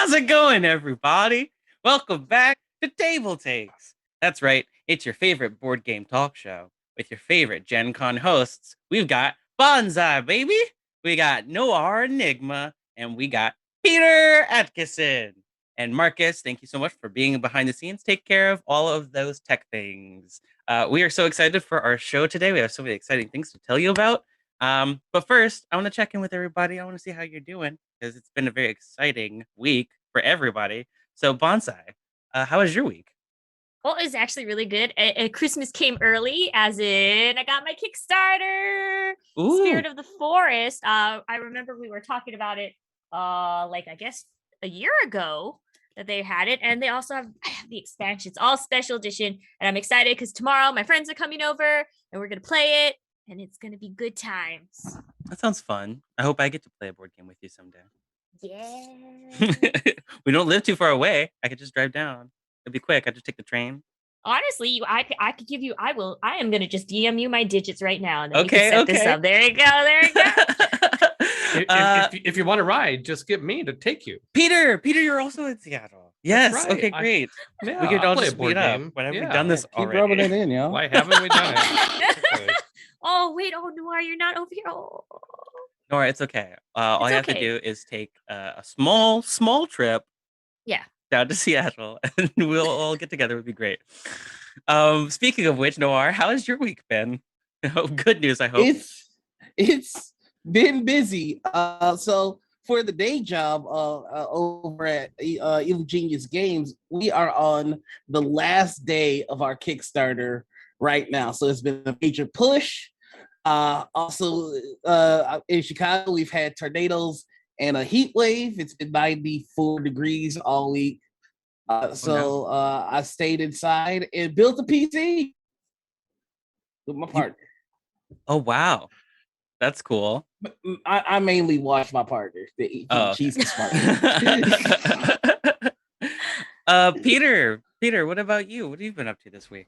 How's it going, everybody? Welcome back to TableTakes. That's right, it's your favorite board game talk show with your favorite Gen Con hosts. We've got Bonsai, baby. We got Noir Enigma, and we got Peter Atkinson. And Marcus, thank you so much for being behind the scenes. Take care of all of those tech things. We are so excited for our show today. We have so many exciting things to tell you about. But first, I want to check in with everybody. I want to see how you're doing because it's been a very exciting week for everybody. So, Bonsai, how was your week? Well, it's actually really good. Christmas came early, as in I got my Kickstarter, Ooh, Spirit of the Forest. I remember we were talking about it, like I guess a year ago that they had it, and they also have the expansions, all special edition, and I'm excited because tomorrow my friends are coming over and we're gonna play it, and it's gonna be good times. that sounds fun. I hope I get to play a board game with you someday. Yeah. We don't live too far away. I could just drive down. It'd be quick. I just take the train. Honestly, I could give you. I am gonna just DM you my digits right now, and then we can Okay, set this okay. up. There you go. There you go. If you want to ride, just get me to take you. Peter, you're also in Seattle. That's Yes. right. Okay, great. Yeah, We could I'll all play just a board meet up. game. When have we Yeah. done this Keep rubbing it already? in, yo. Why haven't we done it? Oh wait, oh Noir, you're not over here. Oh, Nora, it's okay. All it's you have to okay. do is take a small trip Yeah. down to Seattle, and we'll all get together. It would be great. Speaking of which, Noir, how has your week been? Oh, good news, I hope. It's been busy. So for the day job over at Evil Genius Games, we are on the last day of our Kickstarter right now. So it's been a major push. Also, in Chicago, we've had tornadoes and a heat wave. It's been 94 degrees all week. I stayed inside and built a PC with my You, partner. oh wow, that's cool. I mainly watch my partner. Oh, She's okay. the smart one. Peter, what about you? What have you been up to this week?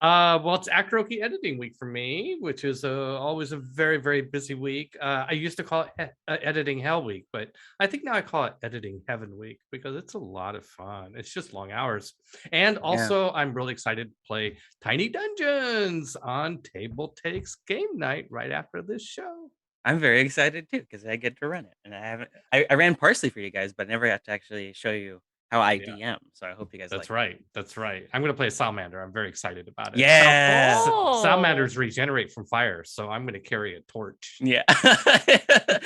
Well, it's karaoke editing week for me, which is always a very, very busy week. I used to call it editing hell week, but I think now I call it editing heaven week because it's a lot of fun. It's just long hours. And Yeah, also, I'm really excited to play Tiny Dungeons on Table Takes game night right after this show. I'm very excited too because I get to run it, and I haven't. I ran Parsley for you guys, but never got to actually show you how I Yeah. DM. So I hope you guys like That's it. right. That's right. I'm going to play Salamander. I'm very excited about it. Yeah, Salamanders regenerate from fire, so I'm going to carry a torch. yeah.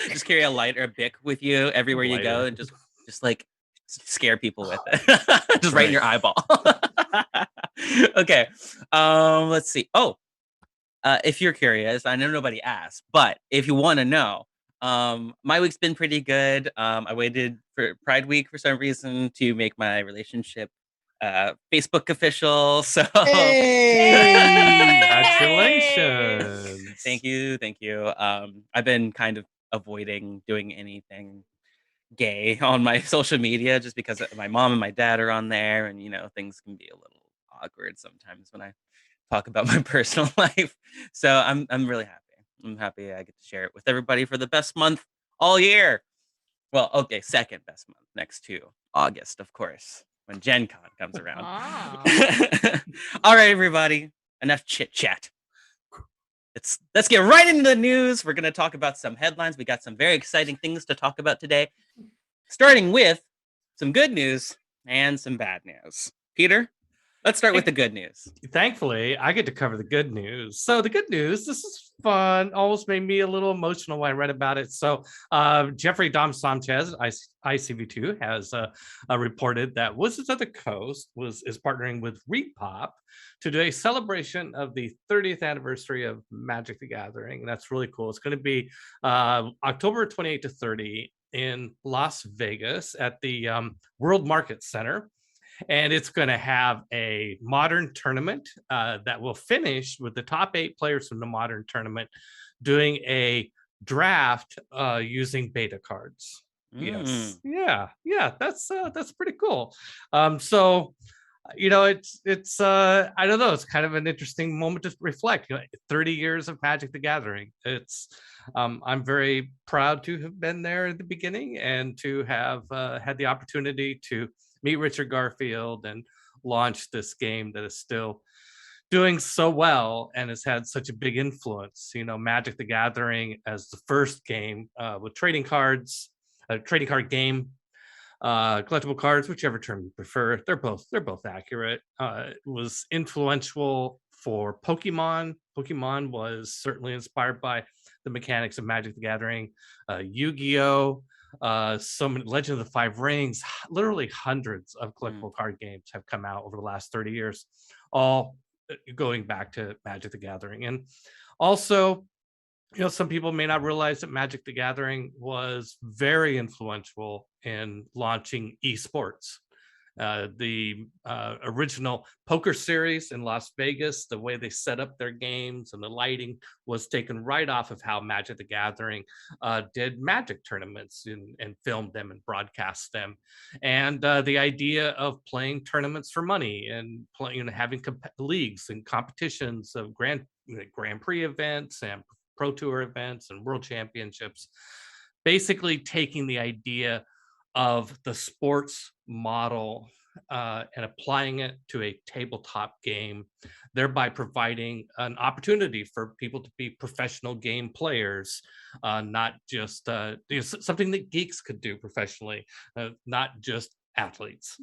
Just carry a light or a bic with you everywhere you go, Lighter. and just like scare people with it, just right in your eyeball. Okay. Let's see. Oh, if you're curious, I know nobody asked, but if you want to know, my week's been pretty good. I waited for Pride Week for some reason to make my relationship Facebook official. So Hey! Congratulations. thank you. I've been kind of avoiding doing anything gay on my social media just because my mom and my dad are on there, and things can be a little awkward sometimes when I talk about my personal life. So I'm really happy. I'm happy I get to share it with everybody for the best month all year. Well, okay, second best month next to August, of course, when Gen Con comes around. All right, everybody, enough chit chat. Let's get right into the news. We're going to talk about some headlines. We got some very exciting things to talk about today, starting with some good news and some bad news. Peter, let's start with the good news. Thankfully, I get to cover the good news. So the good news, this is fun, almost made me a little emotional when I read about it. So Jeffrey Dom Sanchez, ICV2, has reported that Wizards of the Coast is partnering with Repop to do a celebration of the 30th anniversary of Magic the Gathering. That's really cool. It's going to be October 28 to 30 in Las Vegas at the World Market Center. And it's going to have a modern tournament that will finish with the top 8 players from the modern tournament doing a draft using beta cards. Yes, yeah, that's pretty cool. So it's I don't know, it's kind of an interesting moment to reflect. 30 years of Magic the Gathering. It's I'm very proud to have been there at the beginning and to have had the opportunity to meet Richard Garfield and launch this game that is still doing so well and has had such a big influence. Magic the Gathering as the first game with trading cards, a trading card game, collectible cards, whichever term you prefer. They're both accurate. It was influential for Pokemon. Pokemon was certainly inspired by the mechanics of Magic the Gathering. Yu-Gi-Oh, so many Legend of the Five Rings, literally hundreds of collectible card games have come out over the last 30 years, all going back to Magic the Gathering. And also, some people may not realize that Magic the Gathering was very influential in launching esports. The original poker series in Las Vegas, the way they set up their games and the lighting was taken right off of how Magic the Gathering did Magic tournaments and filmed them and broadcast them. And the idea of playing tournaments for money and having leagues and competitions of Grand Prix events and Pro Tour events and World Championships, basically taking the idea of the sports model and applying it to a tabletop game, thereby providing an opportunity for people to be professional game players, not just something that geeks could do professionally, not just athletes.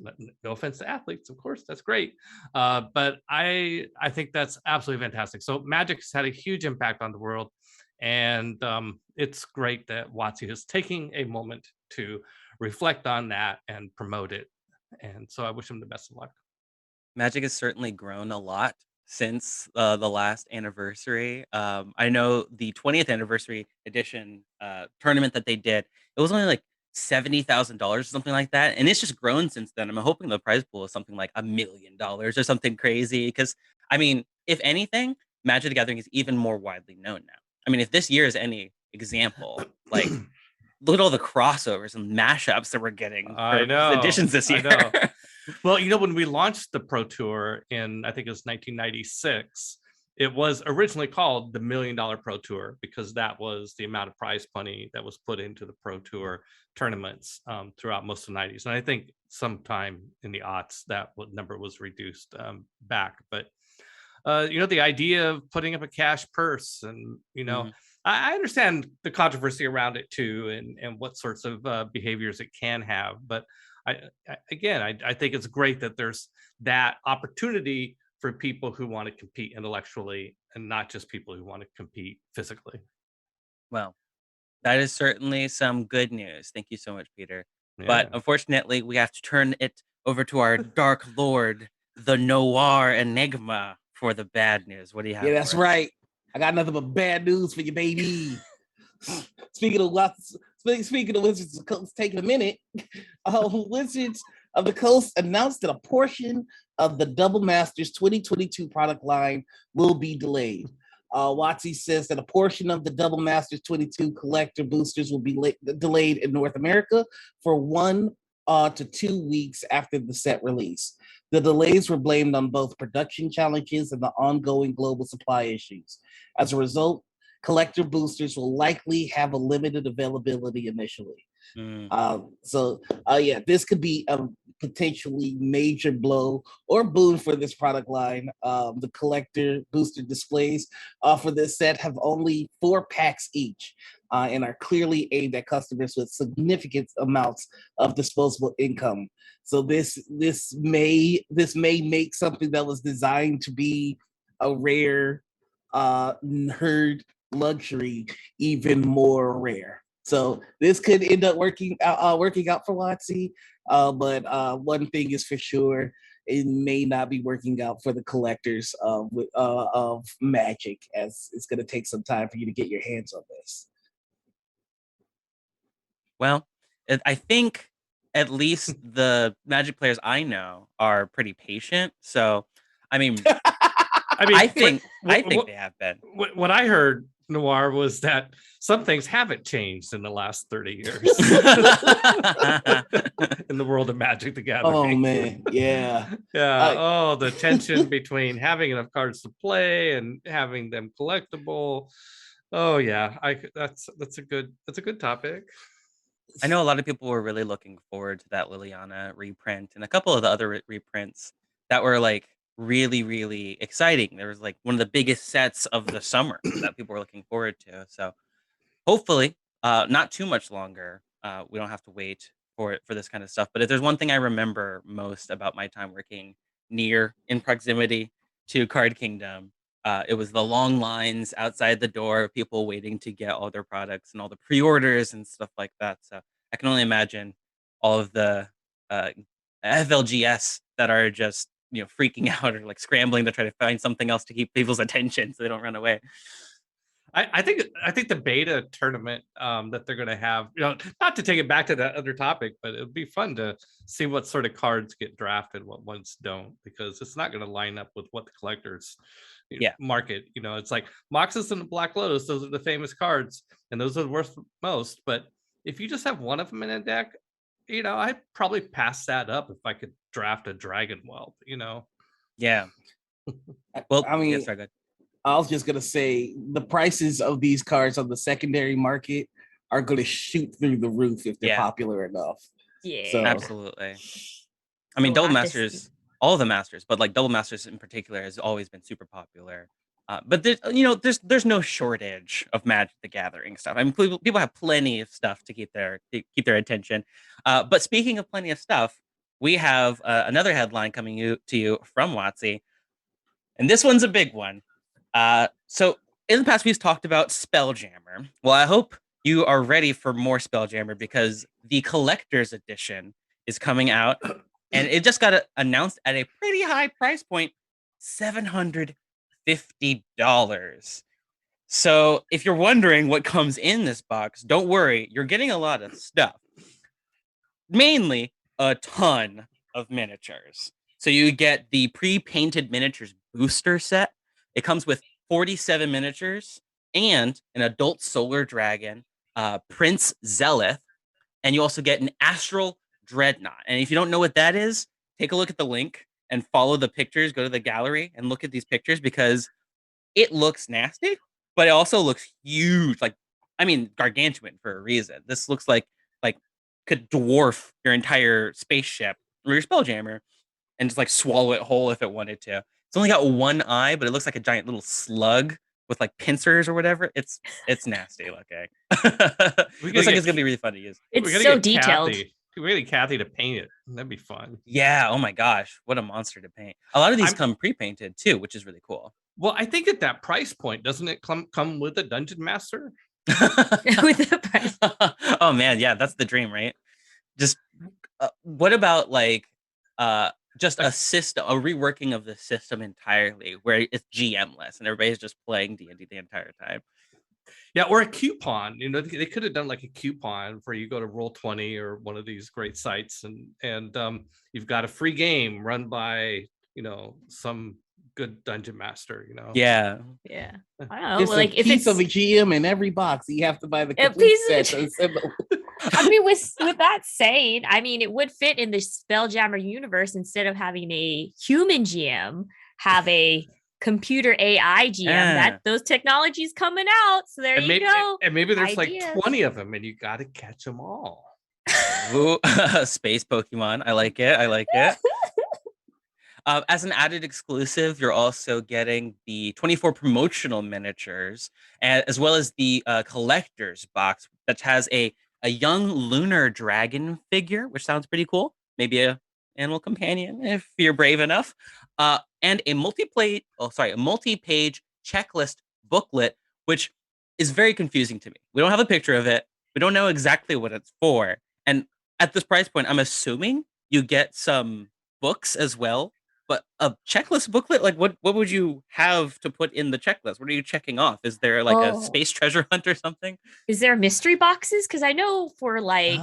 No offense to athletes, of course, that's great. But I think that's absolutely fantastic. So Magic's had a huge impact on the world. And it's great that WotC is taking a moment to reflect on that and promote it. And so I wish him the best of luck. Magic has certainly grown a lot since the last anniversary. I know the 20th anniversary edition tournament that they did, it was only like $70,000 or something like that. And it's just grown since then. I'm hoping the prize pool is something like $1 million or something crazy. Because, I mean, if anything, Magic the Gathering is even more widely known now. I mean, if this year is any example, like, look at all the crossovers and mashups that we're getting for editions this year. I know. Well, when we launched the Pro Tour in, I think it was 1996, it was originally called the $1 Million Pro Tour because that was the amount of prize money that was put into the Pro Tour tournaments throughout most of the 90s. And I think sometime in the aughts, that number was reduced back. But, the idea of putting up a cash purse and, I understand the controversy around it too, and what sorts of behaviors it can have. But I think it's great that there's that opportunity for people who want to compete intellectually and not just people who want to compete physically. Well, that is certainly some good news. Thank you so much, Peter. But Yeah. unfortunately, we have to turn it over to our Dark Lord, the Noir Enigma, for the bad news. What do you have? Yeah, that's for us? right. I got nothing but bad news for you, baby. Speaking of Wizards of the Coast taking a minute, Wizards of the Coast announced that a portion of the Double Masters 2022 product line will be delayed. WotC says that a portion of the Double Masters 22 collector boosters will be delayed in North America for 1 to 2 weeks after the set release. The delays were blamed on both production challenges and the ongoing global supply issues. As a result, collector boosters will likely have a limited availability initially. This could be a potentially major blow or boon for this product line. The collector booster displays for this set have only 4 packs each and are clearly aimed at customers with significant amounts of disposable income. So this may make something that was designed to be a rare nerd luxury even more rare. So this could end up working out for WotC, but one thing is for sure: it may not be working out for the collectors of Magic, as it's going to take some time for you to get your hands on this. Well, I think at least the Magic players I know are pretty patient. So, I mean, I think they have been. What I heard Noir was that some things haven't changed in the last 30 years in the world of Magic the Gathering. Oh man, yeah. Yeah. Oh, the tension between having enough cards to play and having them collectible. Oh yeah, that's a good topic. I know a lot of people were really looking forward to that Liliana reprint and a couple of the other reprints that were like really, really exciting. There was like one of the biggest sets of the summer that people were looking forward to. So hopefully, not too much longer. We don't have to wait for this kind of stuff. But if there's one thing I remember most about my time working near in proximity to Card Kingdom, it was the long lines outside the door, people waiting to get all their products and all the pre-orders and stuff like that. So I can only imagine all of the uh, FLGS that are just freaking out or like scrambling to try to find something else to keep people's attention so they don't run away. I think the beta tournament that they're going to have, not to take it back to that other topic, but it'll be fun to see what sort of cards get drafted, what ones don't, because it's not going to line up with what the collectors market. It's like Moxus and the Black Lotus; those are the famous cards, and those are worth most. But if you just have one of them in a deck, I'd probably pass that up if I could draft a Dragon Whelp. Yeah. Well, I mean, yeah, sorry, go ahead. I was just gonna say the prices of these cards on the secondary market are gonna shoot through the roof if they're popular enough. Yeah, So, absolutely. I mean, We'll Double have to Masters, see. all of the Masters, but like Double Masters in particular has always been super popular. But there's no shortage of Magic the Gathering stuff. I mean, people have plenty of stuff to keep their attention. But speaking of plenty of stuff, we have another headline coming to you from WotC, and this one's a big one. So in the past, we've talked about Spelljammer. Well, I hope you are ready for more Spelljammer because the collector's edition is coming out, and it just got announced at a pretty high price point, $750. So if you're wondering what comes in this box, don't worry, you're getting a lot of stuff. Mainly a ton of miniatures. So you get the pre-painted miniatures booster set. It comes with 47 miniatures and an adult solar dragon, Prince Zelith, and you also get an astral dreadnought. And if you don't know what that is, take a look at the link and follow the pictures. Go to the gallery and look at these pictures because it looks nasty, but it also looks huge. Like, I mean, gargantuan for a reason. This looks like could dwarf your entire spaceship or your Spelljammer and just like swallow it whole if it wanted to. It's only got one eye, but it looks like a giant little slug with like pincers or whatever. It's nasty looking. Looks like it's gonna be really fun to use. It's so detailed. We're gonna get Kathy to paint it. That'd be fun. Yeah. Oh my gosh, what a monster to paint. A lot of these come pre-painted too, which is really cool. Well, I think at that price point, doesn't it come with a Dungeon Master? With the price. Oh man, yeah, that's the dream, right? Just what about like just a system, a reworking of the system entirely, where it's GM-less and everybody's just playing D&D the entire time. Yeah, or a coupon. They could have done like a coupon where you go to Roll20 or one of these great sites, and you've got a free game run by some good dungeon master. Yeah. I don't know. It's Like a if piece it's of a GM in every box, you have to buy the A complete piece set. of- I mean, with that saying, I mean, it would fit in the Spelljammer universe instead of having a human GM, have a computer AI GM. That those technologies coming out. So there you go. And maybe there's Ideas. like 20 of them, and you got to catch them all. Ooh, space Pokemon. I like it. As an added exclusive, you're also getting the 24 promotional miniatures, as well as the collector's box that has a young lunar dragon figure, which sounds pretty cool. Maybe a animal companion if you're brave enough. And a multi-page checklist booklet, which is very confusing to me. We don't have a picture of it. We don't know exactly what it's for. And at this price point, I'm assuming you get some books as well. But a checklist booklet, like what would you have to put in the checklist? What are you checking off? Is there like a space treasure hunt or something? Is there mystery boxes? Because I know for like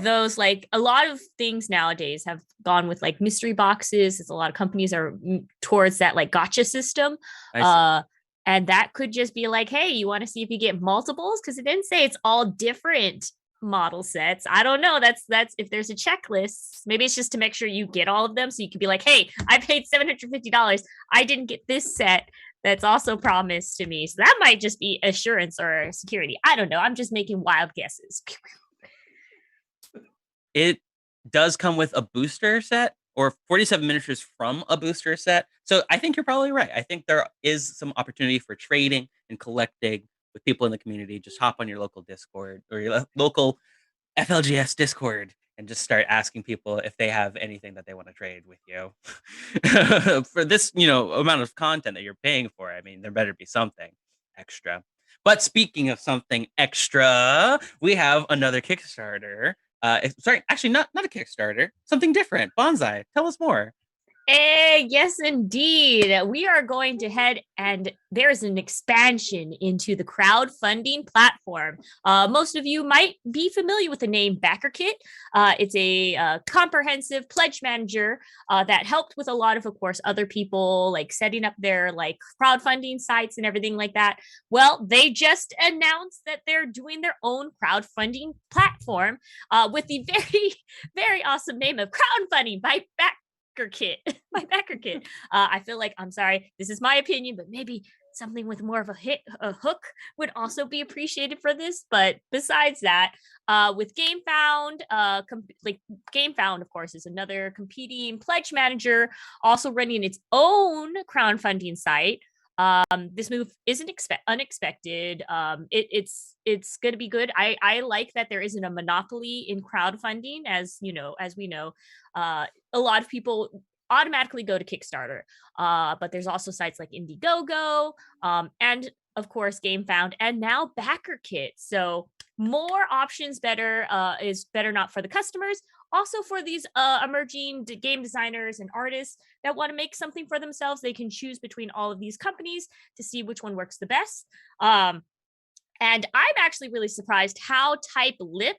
those, like a lot of things nowadays have gone with like mystery boxes. As a lot of companies are towards that like gotcha system. And that could just be like, hey, you want to see if you get multiples? Because it didn't say it's all different model sets. I don't know. That's if there's a checklist, maybe it's just to make sure you get all of them. So you could be like, hey, I paid $750. I didn't get this set that's also promised to me. So that might just be assurance or security. I don't know. I'm just making wild guesses. It does come with a booster set or 47 miniatures from a booster set. So I think you're probably right. I think there is some opportunity for trading and collecting with people in the community. Just hop on your local Discord or your local FLGS Discord and just start asking people if they have anything that they want to trade with you for this, amount of content that you're paying for. I mean, there better be something extra. But speaking of something extra, we have another Kickstarter. Sorry, actually, not a Kickstarter, something different. Bonsai, tell us more. Yes, indeed. We are going to head and there's an expansion into the crowdfunding platform. Most of you might be familiar with the name BackerKit. It's a comprehensive pledge manager that helped with a lot of course, other people like setting up their like crowdfunding sites and everything like that. Well, they just announced that they're doing their own crowdfunding platform with the very, very awesome name of Crowdfunding by Kit, my backer kit. I feel like, I'm sorry, this is my opinion, but maybe something with more of a hook would also be appreciated for this. But besides that, with GameFound, GameFound, of course, is another competing pledge manager, also running its own crowdfunding site. This move isn't unexpected. It's going to be good. I like that there isn't a monopoly in crowdfunding, as we know. A lot of people automatically go to Kickstarter, but there's also sites like Indiegogo, and of course GameFound, and now BackerKit. So more options, is better not for the customers, also for these emerging game designers and artists that want to make something for themselves. They can choose between all of these companies to see which one works the best. And I'm actually really surprised how tight-lipped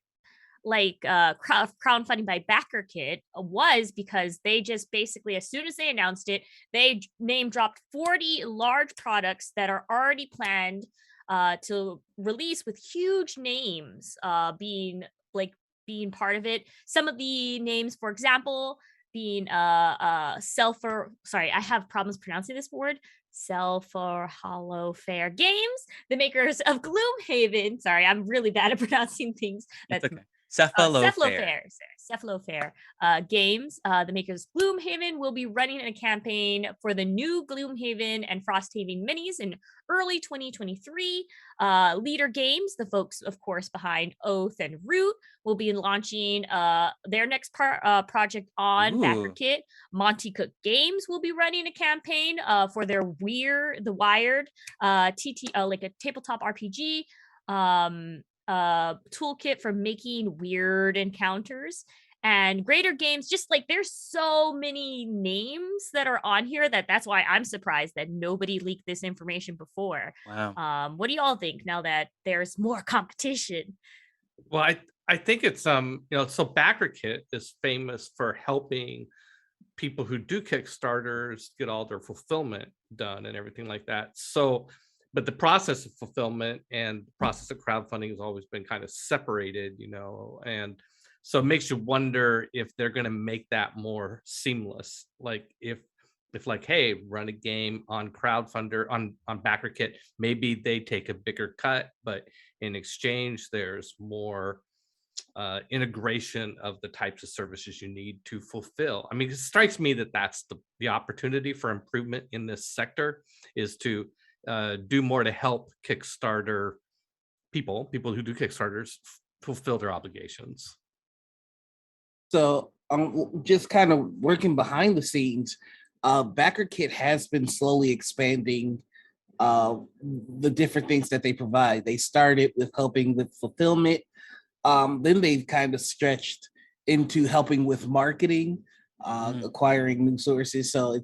crowdfunding by BackerKit was, because they just basically, as soon as they announced it, they name dropped 40 large products that are already planned to release, with huge names being part of it. Some of the names, for example, being sorry, I have problems pronouncing this word. Self or Hollow Fair Games, the makers of Gloomhaven. Sorry, I'm really bad at pronouncing things. That's okay. Cephalofair Games, the makers of Gloomhaven, will be running a campaign for the new Gloomhaven and Frosthaven minis in early 2023. Leader Games, the folks, of course, behind Oath and Root, will be launching their next project on BackerKit. Monty Cook Games will be running a campaign for their The Wired like a tabletop RPG toolkit for making weird encounters. And Greater Games, just like there's so many names that are on here that's why I'm surprised that nobody leaked this information before. Wow. What do y'all think now that there's more competition? Well, I think it's so BackerKit is famous for helping people who do Kickstarters get all their fulfillment done and everything like that. So, but the process of fulfillment and the process of crowdfunding has always been kind of separated, and so it makes you wonder if they're going to make that more seamless. Like if like, hey, run a game on crowdfunder on BackerKit, maybe they take a bigger cut, but in exchange, there's more integration of the types of services you need to fulfill. I mean, it strikes me that that's the opportunity for improvement in this sector, is to do more to help Kickstarter people who do Kickstarters fulfill their obligations. So just kind of working behind the scenes, BackerKit has been slowly expanding the different things that they provide. They started with helping with fulfillment. Then they've kind of stretched into helping with marketing, acquiring new sources. So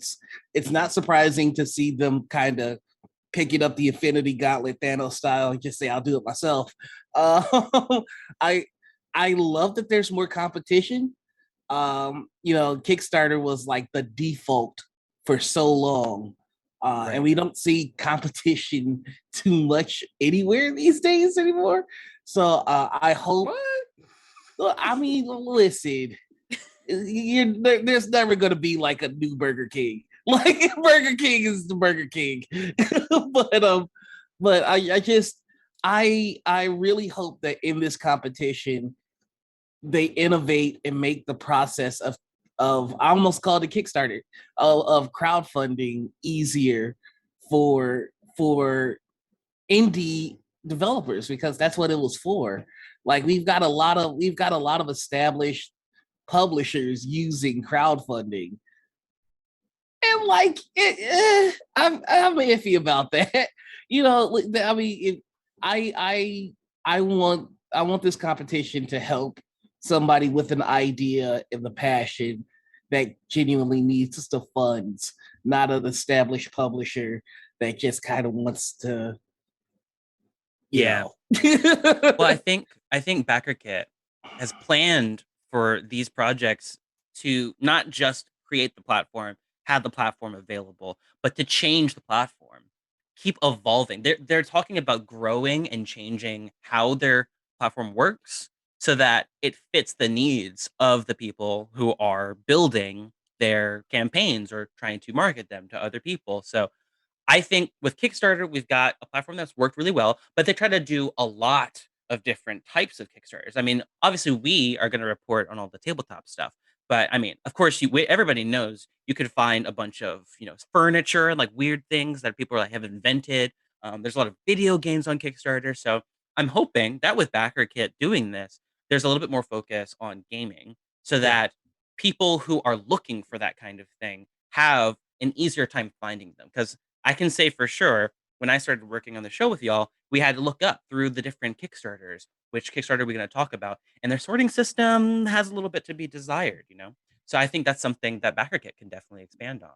it's not surprising to see them kind of picking up the Infinity Gauntlet Thanos style and just say, I'll do it myself. I love that there's more competition. Kickstarter was like the default for so long. And we don't see competition too much anywhere these days anymore. So I hope. I mean, listen, there's never going to be like a new Burger King. Like Burger King is the Burger King, but I really hope that in this competition they innovate and make the process of I almost call it a Kickstarter of crowdfunding easier for indie developers, because that's what it was for. Like we've got a lot of established publishers using crowdfunding, and like I'm iffy about that. You know, I mean, I want this competition to help somebody with an idea and the passion that genuinely needs the funds, not an established publisher that just kind of wants to, you know. Well, I think BackerKit has planned for these projects to not just create the platform, have the platform available, but to change the platform, keep evolving. They're talking about growing and changing how their platform works so that it fits the needs of the people who are building their campaigns or trying to market them to other people. So I think with Kickstarter, we've got a platform that's worked really well, but they try to do a lot of different types of Kickstarters. I mean, obviously, we are going to report on all the tabletop stuff, but I mean, of course, everybody knows you could find a bunch of furniture and like weird things that people have invented. There's a lot of video games on Kickstarter, so I'm hoping that with BackerKit doing this, there's a little bit more focus on gaming, so that people who are looking for that kind of thing have an easier time finding them. Because I can say for sure, when I started working on the show with y'all, we had to look up through the different Kickstarters, which Kickstarter we're going to talk about, and their sorting system has a little bit to be desired. So I think that's something that BackerKit can definitely expand on.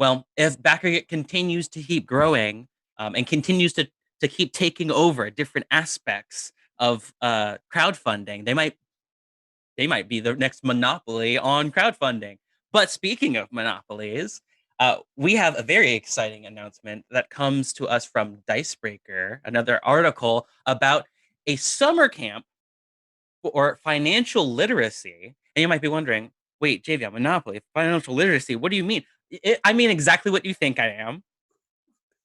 Well, if BackerKit continues to keep growing and continues to keep taking over different aspects of crowdfunding, they might be the next monopoly on crowdfunding. But speaking of monopolies, we have a very exciting announcement that comes to us from Dicebreaker, another article about a summer camp for financial literacy. And you might be wondering, wait, JV, monopoly, financial literacy, what do you mean? I mean exactly what you think I am.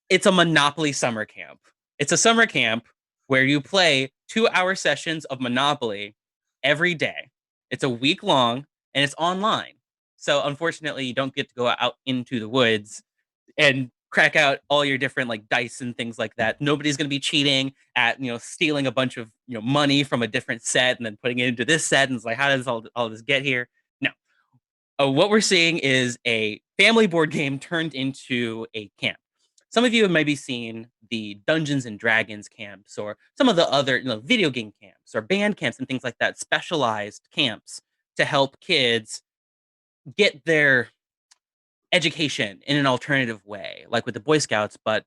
It's a Monopoly summer camp. It's a summer camp where you play 2-hour sessions of Monopoly every day. It's a week long and it's online. So unfortunately, you don't get to go out into the woods and crack out all your different like dice and things like that. Nobody's going to be cheating at, stealing a bunch of, money from a different set and then putting it into this set. And it's like, how does all this get here? No. What we're seeing is a family board game turned into a camp. Some of you have maybe seen the Dungeons and Dragons camps or some of the other video game camps or band camps and things like that, specialized camps to help kids get their education in an alternative way, like with the Boy Scouts, but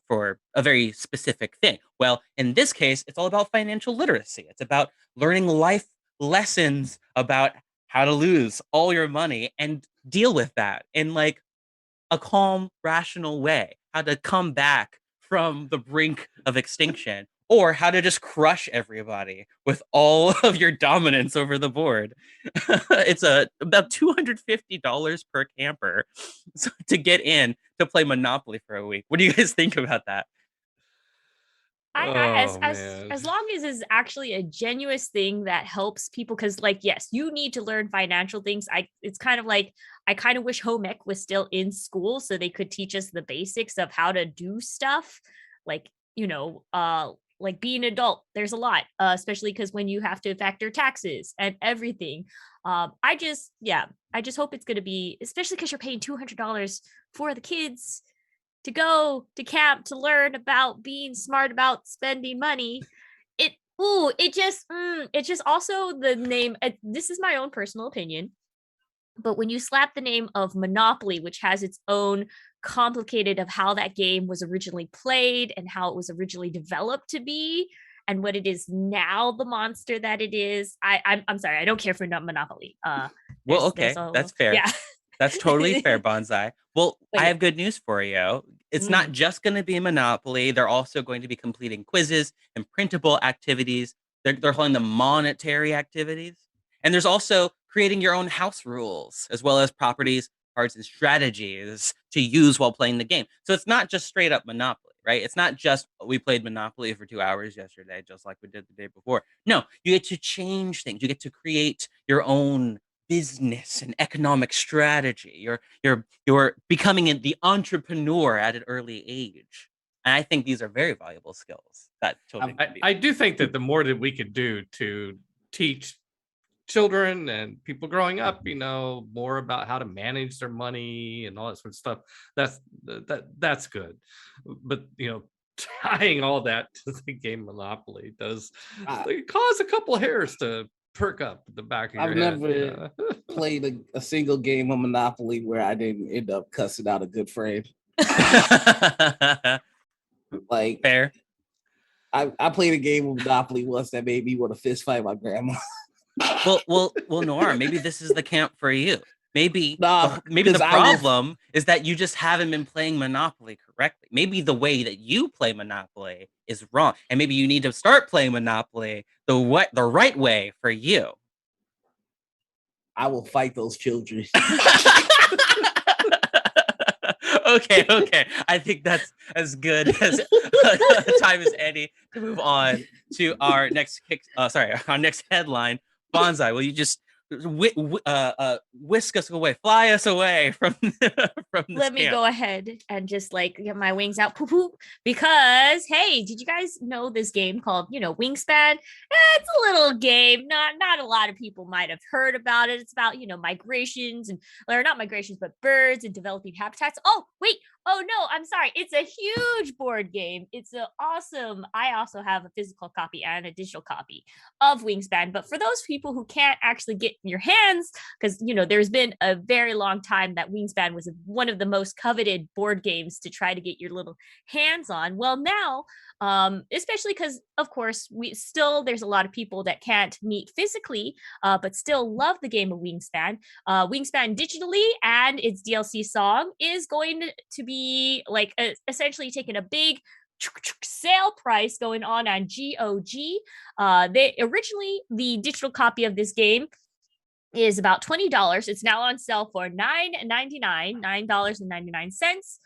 for a very specific thing. Well, in this case, it's all about financial literacy. It's about learning life lessons about how to lose all your money and deal with that in like a calm, rational way, how to come back from the brink of extinction, or how to just crush everybody with all of your dominance over the board. It's about $250 per camper to get in to play Monopoly for a week. What do you guys think about that? As long as it's actually a genuine thing that helps people, because yes, you need to learn financial things. It's kind of like I kind of wish home ec was still in school so they could teach us the basics of how to do stuff, like like being an adult. There's a lot, especially because when you have to factor taxes and everything. I just hope it's going to be, especially because you're paying $200 for the kids to go to camp to learn about being smart about spending money. It just also the name. This is my own personal opinion, but when you slap the name of Monopoly, which has its own complicated of how that game was originally played and how it was originally developed to be, and what it is now, the monster that it is, I'm sorry, I don't care for Monopoly. Well, okay, that's fair. Yeah. That's totally fair, Bonsai. Well, But I yeah. have good news for you. It's not just going to be Monopoly. They're also going to be completing quizzes and printable activities. They're calling them monetary activities. And there's also creating your own house rules, as well as properties, cards, and strategies to use while playing the game. So it's not just straight up Monopoly, right? It's not just we played Monopoly for 2 hours yesterday, just like we did the day before. No, you get to change things. You get to create your own business and economic strategy. You're becoming the entrepreneur at an early age. And I think these are very valuable skills that children can be. I do think that the more that we could do to teach children and people growing up, more about how to manage their money and all that sort of stuff, that's good. But tying all that to the game Monopoly does cause a couple hairs to perk up the back of your I've head. never played a single game of Monopoly where I didn't end up cussing out a good friend. Like, fair. I played a game of Monopoly once that made me want to fist fight my grandma. Well, Nora, maybe this is the camp for you. Maybe Nah, maybe the 'cause problem is that you just haven't been playing Monopoly correctly. Maybe the way that you play Monopoly is wrong, and maybe you need to start playing Monopoly the right way for you. I will fight those children. Okay. I think that's as good as a time as any to move on to our next our next headline. Bonsai, will you just whisk us away, fly us away from from this Let me camp? go ahead and just like get my wings out, poop, poop, because hey, did you guys know this game called Wingspan? It's a little game. Not a lot of people might have heard about it. It's about migrations or not migrations, but birds and developing habitats. Oh wait, oh no, I'm sorry. It's a huge board game. It's awesome. I also have a physical copy and a digital copy of Wingspan. But for those people who can't actually get your hands, because there's been a very long time that Wingspan was one of the most coveted board games to try to get your little hands on. Well, now, especially because of course there's a lot of people that can't meet physically, but still love the game of Wingspan. Wingspan digitally and its DLC song is going to be like essentially taking a big sale price going on GOG. The digital copy of this game is about $20. It's now on sale for $9.99.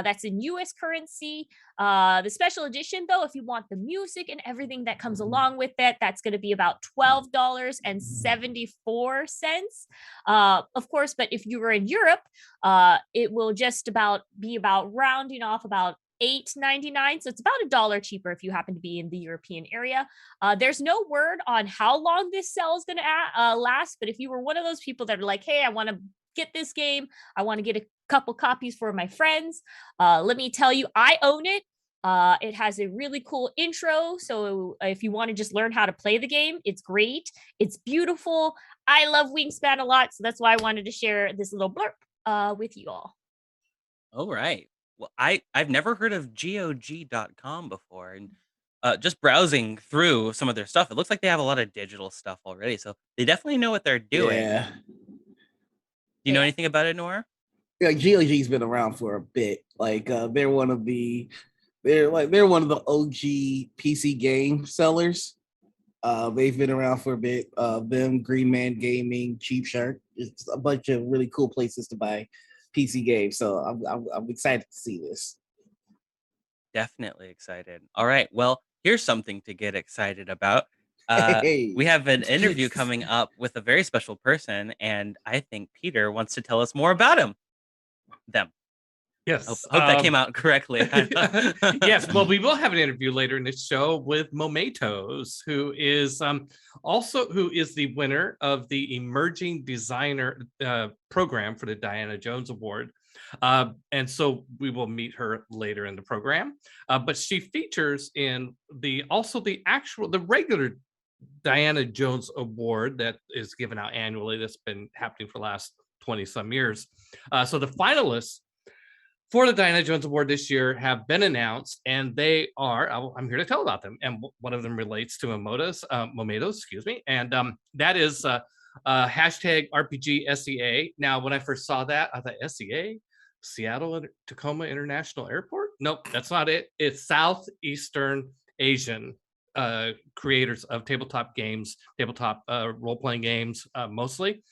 That's in US currency. The special edition, though, if you want the music and everything that comes along with it, that's going to be about $12.74. Of course, but if you were in Europe, it will just be about rounding off about $8.99, so it's about $1 cheaper if you happen to be in the European area. There's no word on how long this sale is going to last, but if you were one of those people that are like, hey, I want to get this game, I want to get a couple copies for my friends, let me tell you, I own it. It has a really cool intro, so if you want to just learn how to play the game, it's great. It's beautiful. I love Wingspan a lot, so that's why I wanted to share this little blurb with you all. All right. Well, I've never heard of GOG.com before, and just browsing through some of their stuff, it looks like they have a lot of digital stuff already, so they definitely know what they're doing. Yeah. Do you know anything about it, Nora? Yeah, GOG's been around for a bit. Like they're one of the OG PC game sellers. They've been around for a bit. Them, Green Man Gaming, Cheap Shark. It's a bunch of really cool places to buy PC games. So I'm excited to see this. Definitely excited. All right. Well, here's something to get excited about. Hey. We have an interview coming up with a very special person, and I think Peter wants to tell us more about them. Yes. Hope that came out correctly. Yes. Well, we will have an interview later in this show with Momentos, who is the winner of the Emerging Designer program for the Diana Jones Award. And so we will meet her later in the program. But she features in the regular Diana Jones Award that is given out annually. That's been happening for the last 20 some years. So the finalists for the Diana Jones Award this year have been announced, and they are, I'm here to tell about them. And one of them relates to Momentos, excuse me. And that is hashtag RPG SEA. Now, when I first saw that, I thought SEA, Seattle Tacoma International Airport. Nope, that's not it. It's Southeastern Asian creators of tabletop games, tabletop role-playing games mostly.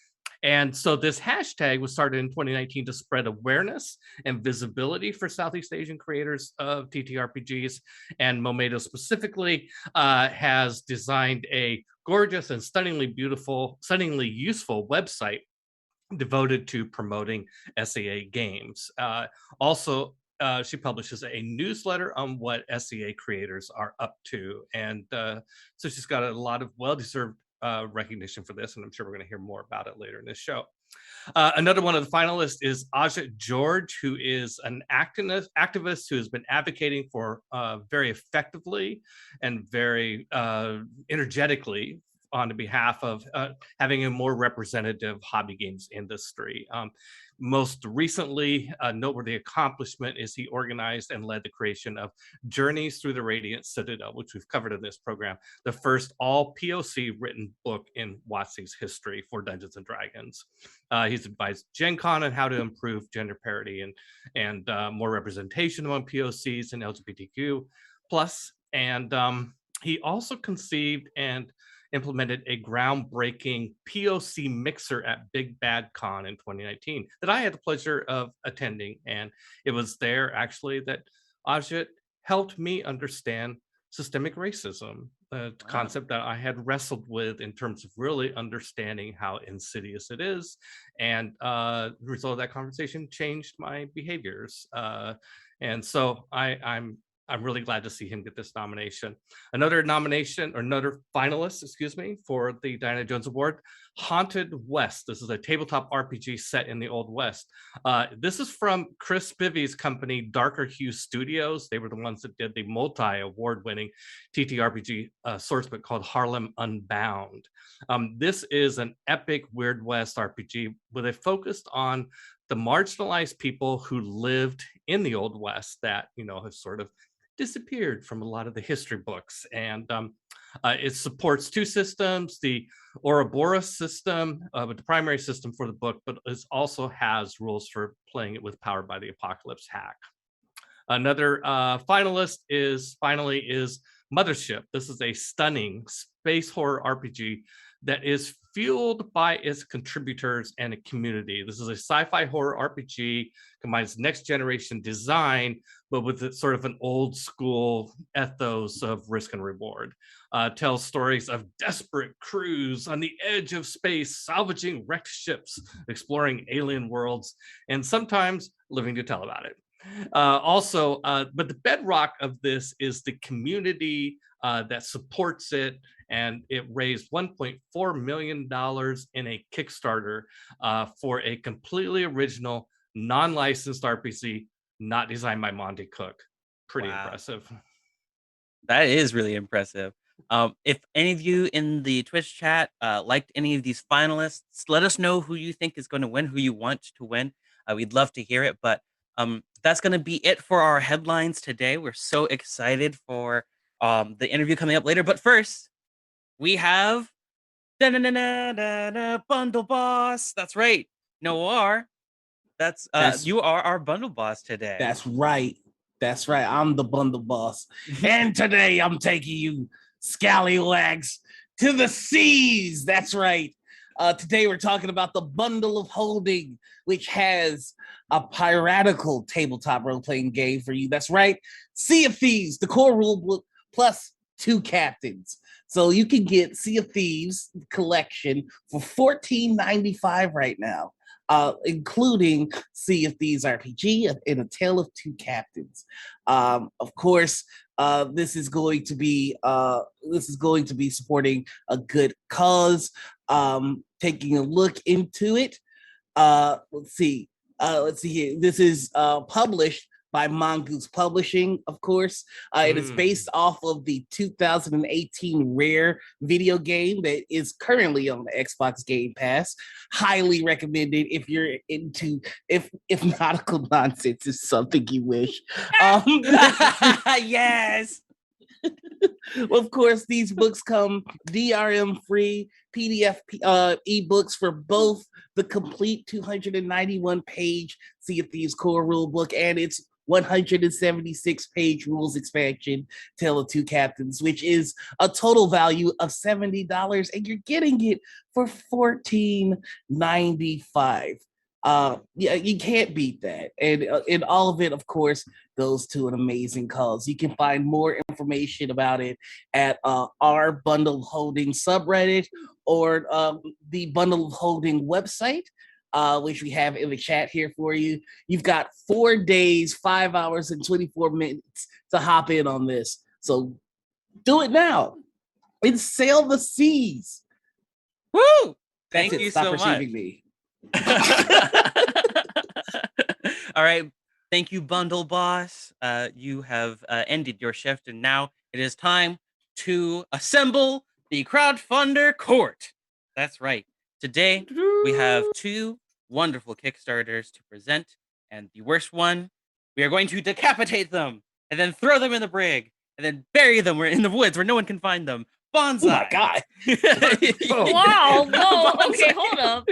And so this hashtag was started in 2019 to spread awareness and visibility for Southeast Asian creators of TTRPGs. And Momento specifically has designed a gorgeous and stunningly beautiful, stunningly useful website devoted to promoting SAA games. Also, she publishes a newsletter on what SEA creators are up to. And so she's got a lot of well-deserved recognition for this, and I'm sure we're going to hear more about it later in this show. Another one of the finalists is Ajit George, who is an activist who has been advocating for very effectively and very energetically on the behalf of having a more representative hobby games industry. Most recently, a noteworthy accomplishment is he organized and led the creation of Journeys Through the Radiant Citadel, which we've covered in this program, the first all POC written book in WotC's history for Dungeons and Dragons. He's advised Gen Con on how to improve gender parity and more representation among POCs and LGBTQ plus. And he also conceived and implemented a groundbreaking POC mixer at Big Bad Con in 2019 that I had the pleasure of attending. And it was there actually that Ajit helped me understand systemic racism, a concept that I had wrestled with in terms of really understanding how insidious it is. And the result of that conversation changed my behaviors. And so I'm really glad to see him get this nomination. Another nomination, or another finalist, excuse me, for the Diana Jones Award, Haunted West. This is a tabletop RPG set in the Old West. This is from Chris Spivey's company, Darker Hue Studios. They were the ones that did the multi-award-winning TTRPG sourcebook called Harlem Unbound. This is an epic Weird West RPG with a focus on the marginalized people who lived in the Old West that, have sort of disappeared from a lot of the history books. And it supports two systems, the Ouroboros system, with the primary system for the book, but it also has rules for playing it with Powered by the Apocalypse hack. Another finalist is Mothership. This is a stunning space horror RPG that is fueled by its contributors and a community. This is a sci-fi horror RPG, combines next generation design, but with sort of an old school ethos of risk and reward. Tells stories of desperate crews on the edge of space, salvaging wrecked ships, exploring alien worlds, and sometimes living to tell about it. But the bedrock of this is the community that supports it, and it raised $1.4 million in a Kickstarter for a completely original, non-licensed RPG, not designed by Monty Cook. Pretty impressive. That is really impressive. If any of you in the Twitch chat liked any of these finalists, let us know who you think is going to win, who you want to win. We'd love to hear it, but that's going to be it for our headlines today. We're so excited for the interview coming up later. But first, we have Bundle Boss. That's right. Noir. That's you are our Bundle Boss today. That's right. That's right. I'm the Bundle Boss. And today I'm taking you scallywags to the seas. That's right. Today we're talking about the Bundle of Holding, which has a piratical tabletop role-playing game for you. That's right. Sea of Thieves, the core rulebook, plus 2 captains. So you can get Sea of Thieves collection for $14.95 right now, including Sea of Thieves RPG and A Tale of Two Captains. Of course, this is going to be supporting a good cause. Taking a look into it. Let's see here. This is published by Mongoose Publishing, of course. It is based off of the 2018 Rare video game that is currently on the Xbox Game Pass. Highly recommended if you're into, if nautical nonsense is something you wish. Yes. Well, of course, these books come DRM free, PDF ebooks for both the complete 291-page Sea of Thieves core rulebook and its 176-page rules expansion, Tale of Two Captains, which is a total value of $70, and you're getting it for $14.95. Yeah, you can't beat that. And all of it, of course, goes to an amazing cause. You can find more information about it at our Bundle Holding subreddit or the Bundle Holding website, which we have in the chat here for you. You've got 4 days, 5 hours, and 24 minutes to hop in on this. So do it now and sail the seas. Woo! That's Thank it. you Stop so receiving much. me. All right. Thank you, Bundle Boss. You have ended your shift, and now it is time to assemble the crowdfunder court. That's right. Today, we have 2 wonderful Kickstarters to present, and the worst one, we are going to decapitate them, and then throw them in the brig, and then bury them in the woods where no one can find them. Bonsai. Oh my God. Wow. Whoa. Okay, Bonsai. hold up.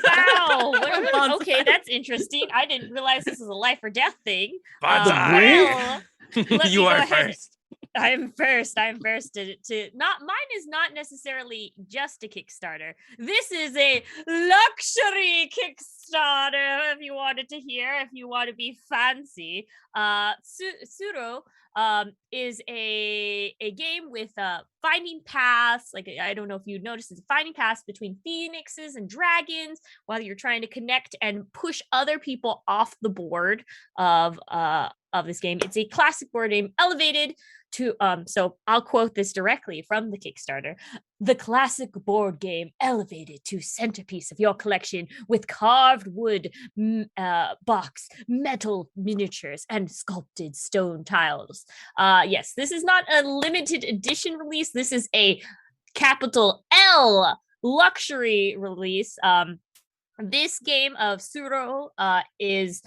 Wow. Bonsai. Okay, that's interesting. I didn't realize this was a life or death thing. Bonsai. Let You me go are ahead. first. I'm first to not mine is not necessarily just a Kickstarter. This is a luxury Kickstarter, if you wanted to hear, if you want to be fancy. Suro is a game with finding paths. Like, I don't know if you noticed, it's finding paths between phoenixes and dragons while you're trying to connect and push other people off the board of this game. It's a classic board game elevated to so I'll quote this directly from the Kickstarter. The classic board game elevated to centerpiece of your collection with carved wood box, metal miniatures, and sculpted stone tiles. Yes, this is not a limited edition release. This is a capital L luxury release. This game of Suro is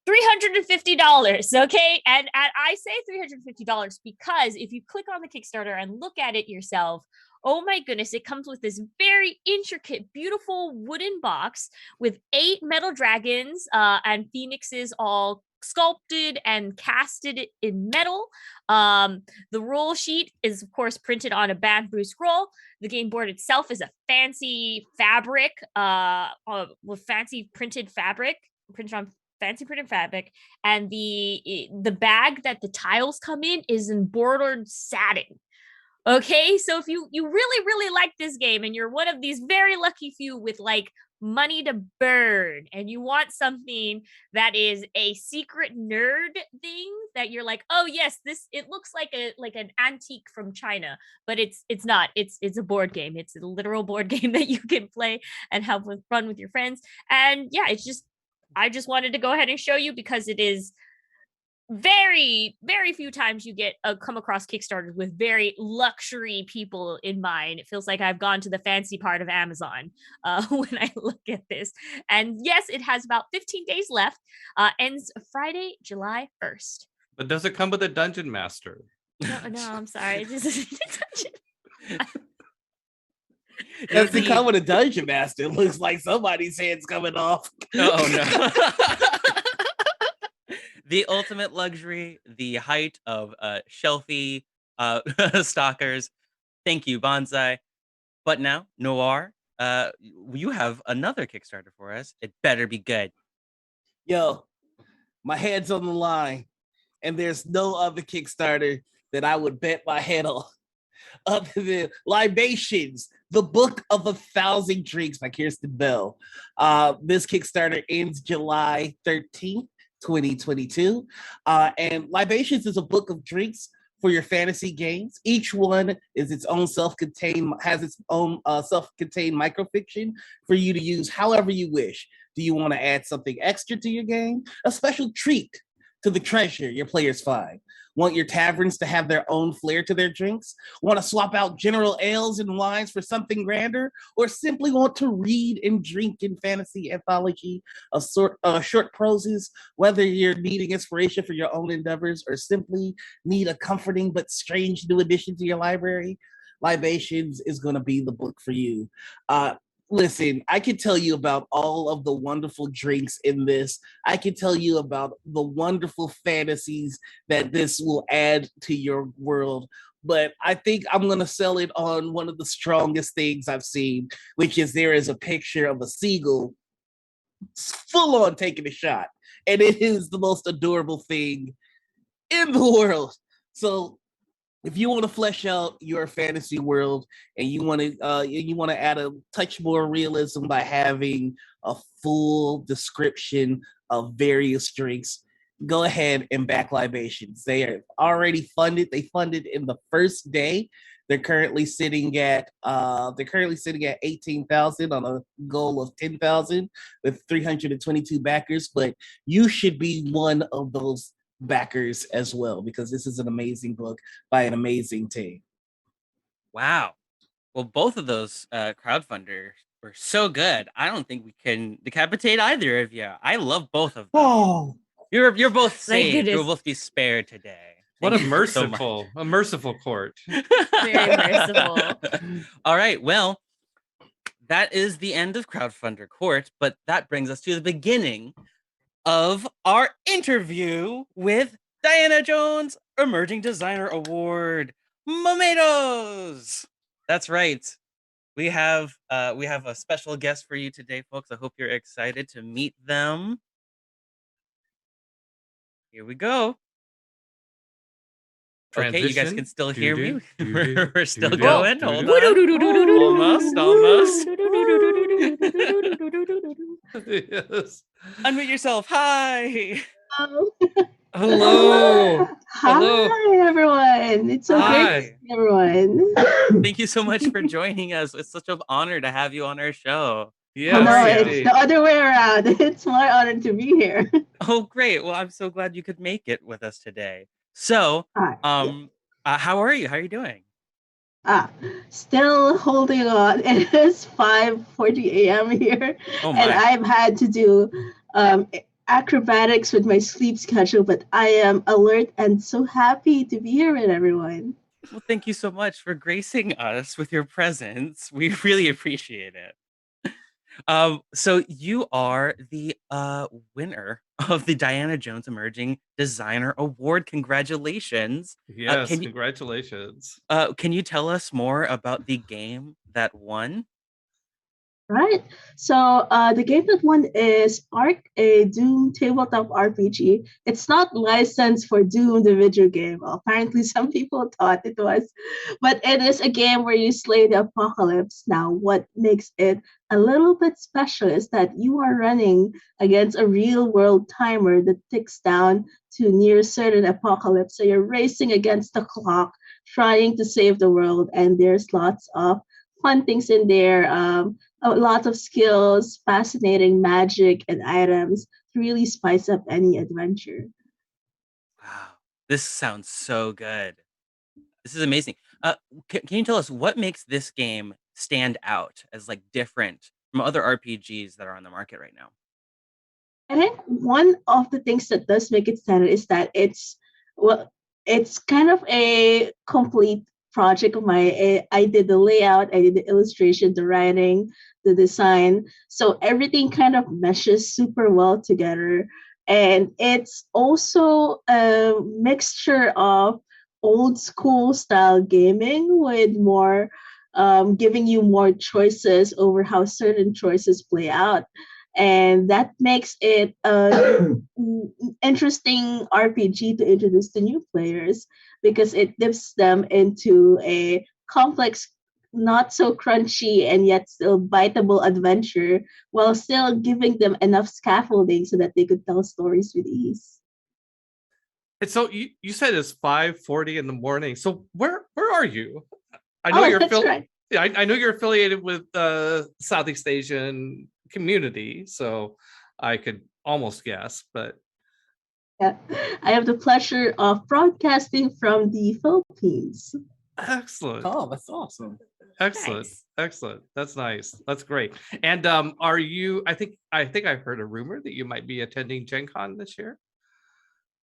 $350, okay? And I say $350 because if you click on the Kickstarter and look at it yourself, oh my goodness, it comes with this very intricate, beautiful wooden box with 8 metal dragons and phoenixes all sculpted and casted in metal. The rule sheet is, of course, printed on a bamboo scroll. The game board itself is a fancy fabric, with fancy printed fabric, printed on fancy printed fabric, and the bag that the tiles come in is embroidered satin. Okay, so if you really like this game and you're one of these very lucky few with like money to burn and you want something that is a secret nerd thing that you're like, oh yes, this, it looks like an antique from China, but it's not. It's a board game. It's a literal board game that you can play and have fun with your friends. And yeah, I just wanted to go ahead and show you because it is very, very few times you get come across Kickstarters with very luxury people in mind. It feels like I've gone to the fancy part of Amazon when I look at this. And yes, it has about 15 days left. Ends Friday, July 1st. But does it come with a dungeon master? No, I'm sorry. This is Does it come with a dungeon master? It looks like somebody's head's coming off. Oh no. The ultimate luxury, the height of shelfie stalkers. Thank you, Bonsai. But now, Noir, you have another Kickstarter for us. It better be good. Yo, my head's on the line, and there's no other Kickstarter that I would bet my head on other than Libations, the Book of 1,000 Drinks by Kirsten Bell. This Kickstarter ends July 13th. 2022. And Libations is a book of drinks for your fantasy games. Each one is its own self-contained, has its own self-contained microfiction for you to use however you wish. Do you want to add something extra to your game? A special treat to the treasure your players find? Want your taverns to have their own flair to their drinks? Want to swap out general ales and wines for something grander? Or simply want to read and drink in fantasy anthology of short proses, whether you're needing inspiration for your own endeavors or simply need a comforting but strange new addition to your library? Libations is going to be the book for you. Listen, I can tell you about all of the wonderful drinks in this. I can tell you about the wonderful fantasies that this will add to your world. But I think I'm going to sell it on one of the strongest things I've seen, which is there is a picture of a seagull full on taking a shot. And it is the most adorable thing in the world. So if you want to flesh out your fantasy world and you want to add a touch more realism by having a full description of various drinks, go ahead and back Libations. They are already funded. They funded in the first day. They're currently sitting at 18,000 on a goal of 10,000 with 322 backers. But you should be one of those backers as well, because this is an amazing book by an amazing team. Wow. Well, both of those crowdfunders were so good. I don't think we can decapitate either of you. I love both of them. Oh, You're both Thank saved. You'll goodness. both be spared today. What a Thank you so much. merciful court. Very merciful. All right. Well, that is the end of Crowdfunder Court, but that brings us to the beginning of our interview with Diana Jones Emerging Designer Award, Momedos. That's right. We have a special guest for you today, folks. I hope you're excited to meet them. Here we go. Okay, you guys can still hear me. We're still going. Hold on. Almost. Yes. Unmute yourself. Hi. Hello. Hi, Hello. everyone. It's so great to see everyone. Thank you so much for joining us. It's such an honor to have you on our show. Yeah. Oh, no, How are it's you? the other way around. It's my honor to be here. Oh, great. Well, I'm so glad you could make it with us today. So, Hi. how are you? How are you doing? Still holding on. It is 5:40 a.m. here, Oh and my. I've had to do acrobatics with my sleep schedule, but I am alert and so happy to be here with everyone. Well, thank you so much for gracing us with your presence. We really appreciate it. So you are the winner of the Diana Jones Emerging Designer Award. Congratulations. Yes, Can you congratulations. can you tell us more about the game that won? Right. So the game that won is Ark, a Doom tabletop RPG. It's not licensed for Doom, the video game. Well, apparently, some people thought it was, but it is a game where you slay the apocalypse. Now, what makes it a little bit special is that you are running against a real world timer that ticks down to near certain apocalypse. So you're racing against the clock, trying to save the world, and there's lots of fun things in there. A lot of skills, fascinating magic, and items to really spice up any adventure. Wow, this sounds so good. This is amazing. Can you tell us what makes this game stand out as like different from other RPGs that are on the market right now? I think one of the things that does make it stand out is that it's kind of a complete project of mine. I did the layout, I did the illustration, the writing, the design. So everything kind of meshes super well together. And it's also a mixture of old school style gaming with more giving you more choices over how certain choices play out. And that makes it an interesting RPG to introduce to new players because it dips them into a complex, not so crunchy and yet still biteable adventure while still giving them enough scaffolding so that they could tell stories with ease. And so you said it's 5:40 in the morning. So where are you? I know Right. Yeah, I know you're affiliated with the Southeast Asian community, so I could almost guess, but Yeah. I have the pleasure of broadcasting from the Philippines. excellent. Oh, that's awesome. Excellent. Nice. Excellent. That's nice. That's great. And are you I think I heard a rumor that you might be attending Gen Con this year.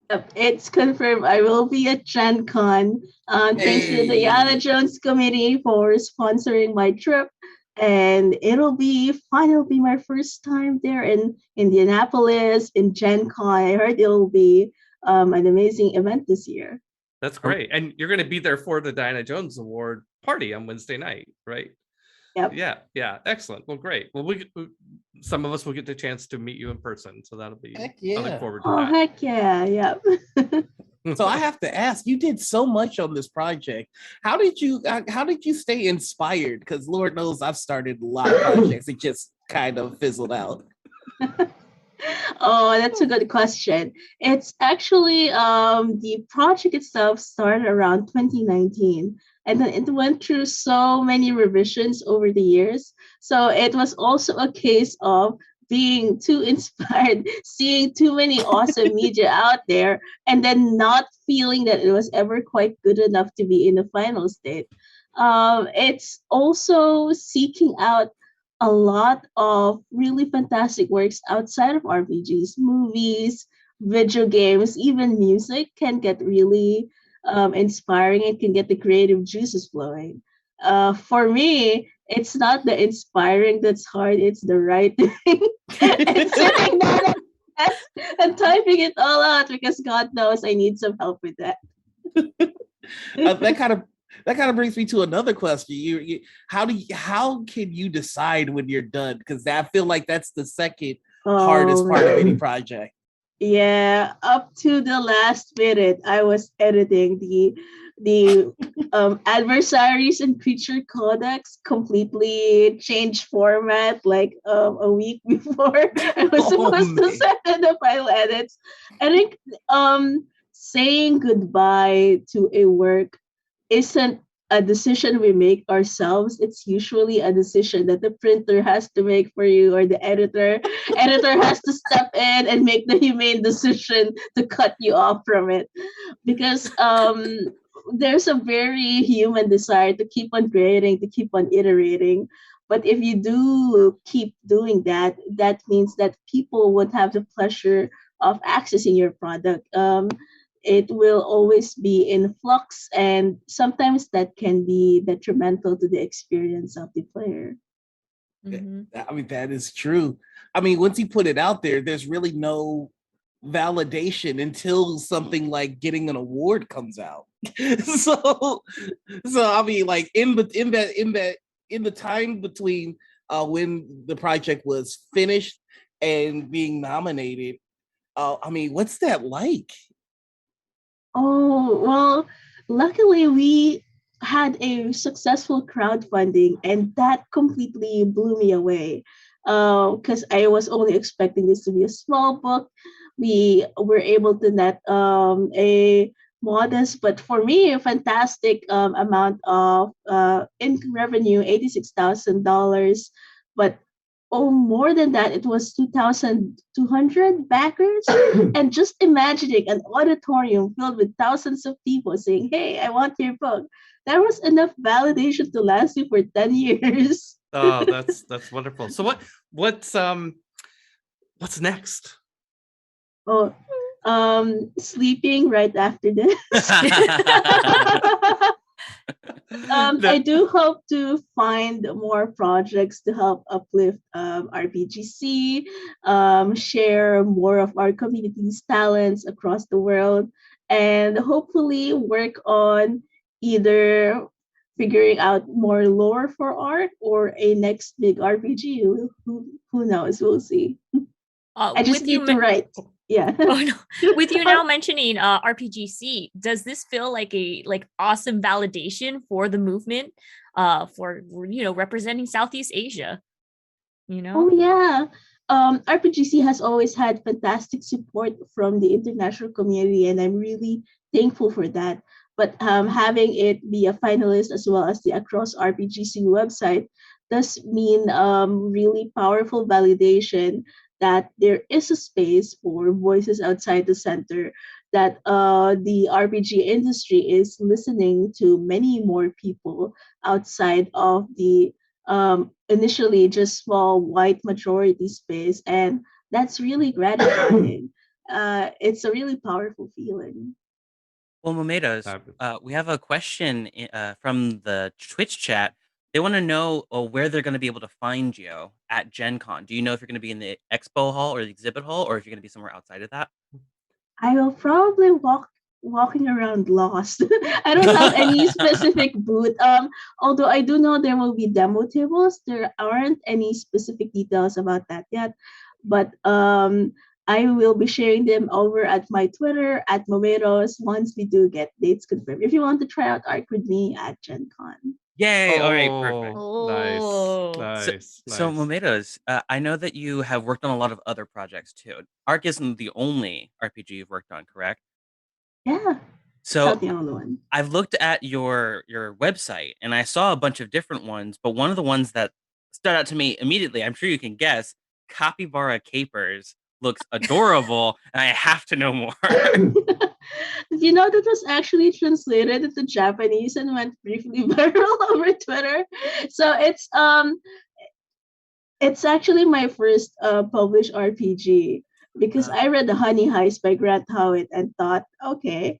Yep, it's confirmed. I will be at Gen Con. Thanks to the Hey. Yana Jones Committee for sponsoring my trip. And it'll be fun. It'll be my first time there in Indianapolis in Gen Con. I heard it'll be an amazing event this year. That's great. And you're going to be there for the Diana Jones Award party on Wednesday night, right? Yep. Yeah. Excellent. Well, great. Well, some of us will get the chance to meet you in person, so that'll be. Heck yeah. I look forward to Oh, that. heck yeah. Yep. So I have to ask, you did so much on this project. How did you stay inspired? Because Lord knows I've started a lot of projects. It just kind of fizzled out. Oh, that's a good question. It's actually the project itself started around 2019, and then it went through so many revisions over the years. So it was also a case of being too inspired, seeing too many awesome media out there, and then not feeling that it was ever quite good enough to be in the final state. It's also seeking out a lot of really fantastic works outside of RPGs, movies, video games, even music can get really inspiring and can get the creative juices flowing. For me, it's not the inspiring that's hard, it's the writing. And sitting down and typing it all out because God knows I need some help with that. That kind of brings me to another question. How can you decide when you're done? Because I feel like that's the second hardest part of any project. Yeah, up to the last minute, I was editing the adversaries and creature codex completely changed format like a week before I was supposed to send in the final edits. I think saying goodbye to a work isn't a decision we make ourselves. It's usually a decision that the printer has to make for you, or the editor has to step in and make the humane decision to cut you off from it, because there's a very human desire to keep on creating, to keep on iterating. But if you do keep doing that, that means that people won't have the pleasure of accessing your product. It will always be in flux, and sometimes that can be detrimental to the experience of the player. Mhm. I mean, that is true. I mean, once you put it out there, there's really no validation until something like getting an award comes out. so I mean, like in the time between when the project was finished and being nominated, I mean, what's that like? Oh, well, luckily we had a successful crowdfunding, and that completely blew me away. Because I was only expecting this to be a small book. We were able to net a modest, but for me, a fantastic amount of in revenue, $86,000. But oh, more than that, it was 2,200 backers. And just imagining an auditorium filled with thousands of people saying, "Hey, I want your book." That was enough validation to last me for 10 years. Oh, that's wonderful. So what's next? Oh, sleeping right after this. I do hope to find more projects to help uplift RPGC, share more of our community's talents across the world, and hopefully work on either figuring out more lore for art or a next big RPG. Who knows? We'll see. I just need to write. Yeah. Oh no. With you now mentioning RPGC, does this feel like a awesome validation for the movement, for representing Southeast Asia? Oh yeah. RPGC has always had fantastic support from the international community, and I'm really thankful for that. But having it be a finalist as well as the Across RPGC website does mean really powerful validation that there is a space for voices outside the center, that the RPG industry is listening to many more people outside of the initially just small white majority space, and that's really gratifying. it's a really powerful feeling. Well, Momedos, we have a question from the Twitch chat. They want to know where they're going to be able to find you at Gen Con. Do you know if you're going to be in the expo hall or the exhibit hall, or if you're going to be somewhere outside of that? I will probably walking around lost. I don't have any specific booth. Although I do know there will be demo tables. There aren't any specific details about that yet, but I will be sharing them over at my Twitter at Momeros once we do get dates confirmed. If you want to try out art with me at Gen Con. Yay! All right, perfect. Oh. Nice. So Momedos, I know that you have worked on a lot of other projects too. Ark isn't the only RPG you've worked on, correct? Yeah, it's So not the only one. I've looked at your website and I saw a bunch of different ones, but one of the ones that stood out to me immediately, I'm sure you can guess, Capybara Capers looks adorable, and I have to know more. You know that was actually translated into Japanese and went briefly viral over Twitter. So it's actually my first published RPG because I read The Honey Heist by Grant Howitt and thought, okay,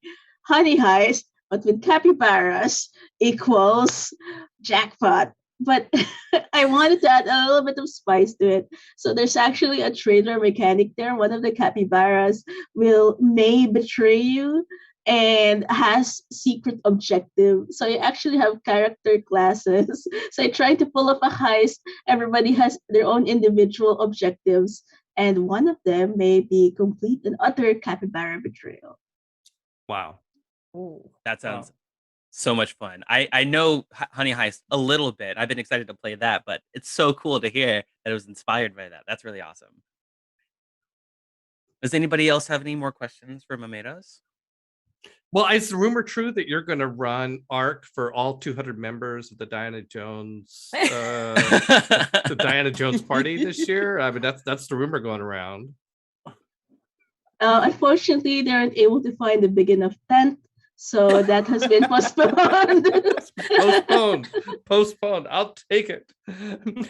Honey Heist, but with capybaras equals jackpot. But I wanted to add a little bit of spice to it. So there's actually a trader mechanic there. One of the capybaras may betray you and has secret objective. So you actually have character classes. So I tried to pull off a heist. Everybody has their own individual objectives, and one of them may be complete and utter capybara betrayal. Wow. Ooh. That sounds so much fun. I know Honey Heist a little bit. I've been excited to play that, but it's so cool to hear that it was inspired by that. That's really awesome. Does anybody else have any more questions for Momedos? Well, is the rumor true that you're going to run ARC for all 200 members of the Diana Jones the Diana Jones party this year? I mean, that's the rumor going around. Unfortunately, they aren't able to find a big enough tent, so that has been postponed. Postponed. I'll take it.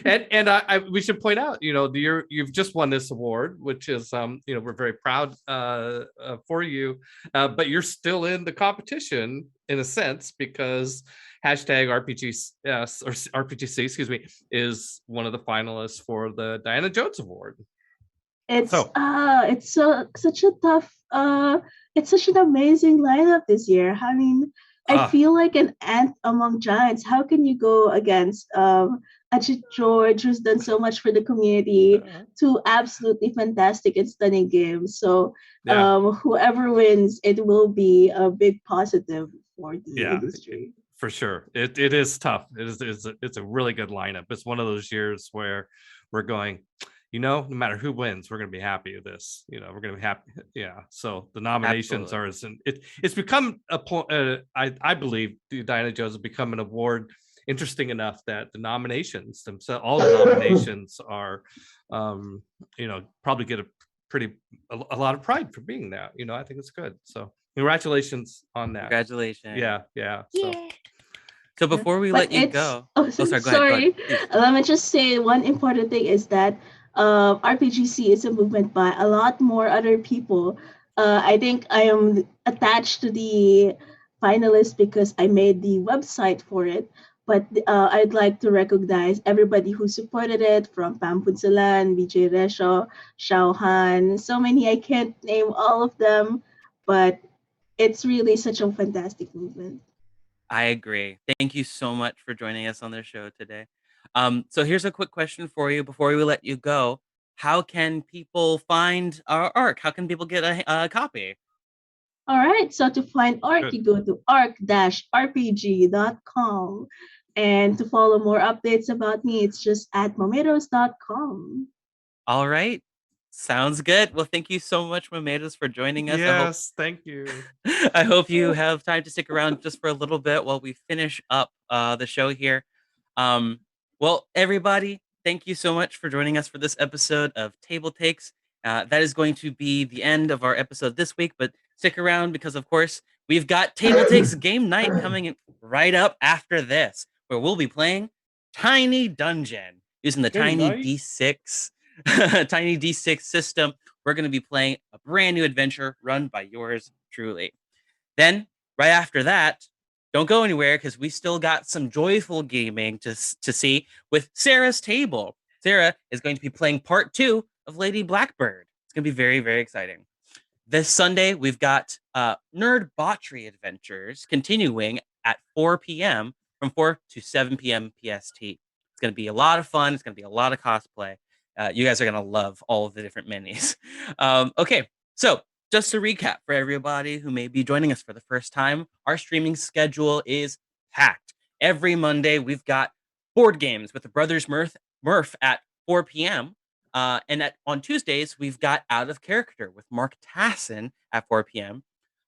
And I we should point out, you've just won this award, which is we're very proud for you, but you're still in the competition in a sense because hashtag RPG or RPGC, excuse me, is one of the finalists for the Diana Jones Award. It's such a tough it's such an amazing lineup this year. I mean, I feel like an ant among giants. How can you go against Ajit George, who's done so much for the community, to absolutely fantastic and stunning games? So whoever wins, it will be a big positive for the industry. For sure. It is tough. It's a really good lineup. It's one of those years where we're going, no matter who wins, we're going to be happy with this. We're going to be happy. Yeah. So the nominations it's become a point. I believe the Diana Jones has become an award interesting enough that the nominations themselves, all the nominations are, probably get a lot of pride for being that. I think it's good. So congratulations on that. Congratulations. Yeah. So before we let you go, sorry. Go ahead. Let me just say one important thing is that RPGC is a movement by a lot more other people. I think I am attached to the finalists because I made the website for it. But I'd like to recognize everybody who supported it, from Pam Punsalan, BJ Resho, Xiao Han, so many, I can't name all of them, but it's really such a fantastic movement. I agree. Thank you so much for joining us on the show today. So here's a quick question for you before we let you go. How can people find our ARC? How can people get a copy? All right. So to find ARC, you go to arc-rpg.com. And to follow more updates about me, it's just at momedos.com. All right. Sounds good. Well, thank you so much, Momedos, for joining us. Yes, thank you. I hope you have time to stick around just for a little bit while we finish up the show here. Well, everybody, thank you so much for joining us for this episode of TableTakes. That is going to be the end of our episode this week, but stick around because, of course, we've got TableTakes Game Night coming right up after this, where we'll be playing Tiny Dungeon using the Tiny D6 Tiny D6 system. We're going to be playing a brand new adventure run by yours truly. Then, right after that, don't go anywhere because we still got some joyful gaming to see with Sarah's Table. Sarah is going to be playing part 2 of Lady Blackbird. It's going to be very, very exciting. This Sunday, we've got Nerd Botchery Adventures continuing at 4 p.m. from 4 to 7 p.m. PST. It's going to be a lot of fun. It's going to be a lot of cosplay. You guys are going to love all of the different minis. Okay, so just to recap for everybody who may be joining us for the first time, our streaming schedule is packed. Every Monday, we've got board games with the Brothers Murph at 4 p.m. And on Tuesdays, we've got Out of Character with Mark Tassin at 4 p.m.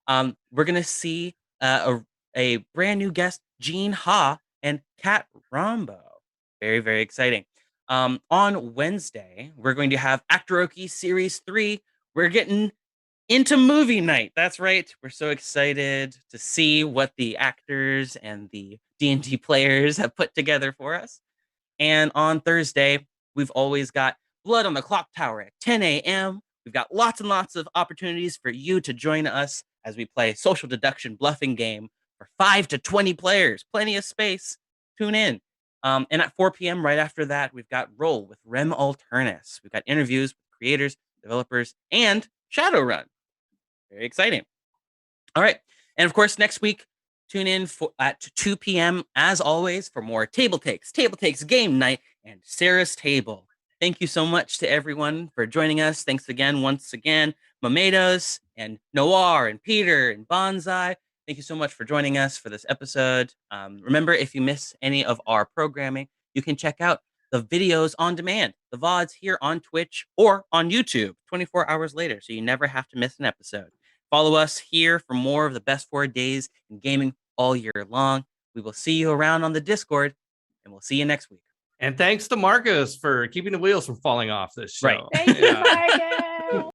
We're going to see a brand new guest, Jean Ha and Kat Rombo. Very, very exciting. On Wednesday, we're going to have Actoroki Series 3. We're getting into movie night. That's right. We're so excited to see what the actors and the D&D players have put together for us. And on Thursday, we've always got Blood on the Clock Tower at 10 a.m. We've got lots and lots of opportunities for you to join us as we play social deduction bluffing game for 5 to 20 players. Plenty of space. Tune in. And at 4 p.m. right after that, we've got Roll with Rem Alternus. We've got interviews with creators, developers, and Shadowrun. Very exciting. All right. And of course, next week, tune in at 2 p.m. as always for more TableTakes game night, and Sarah's Table. Thank you so much to everyone for joining us. Thanks again, once again, Mamedos and Noir and Peter and Bonsai. Thank you so much for joining us for this episode. Remember, if you miss any of our programming, you can check out the videos on demand, the VODs here on Twitch or on YouTube 24 hours later, so you never have to miss an episode. Follow us here for more of the best 4 days in gaming all year long. We will see you around on the Discord, and we'll see you next week. And thanks to Marcus for keeping the wheels from falling off this show. Right. Thank you, Marcus.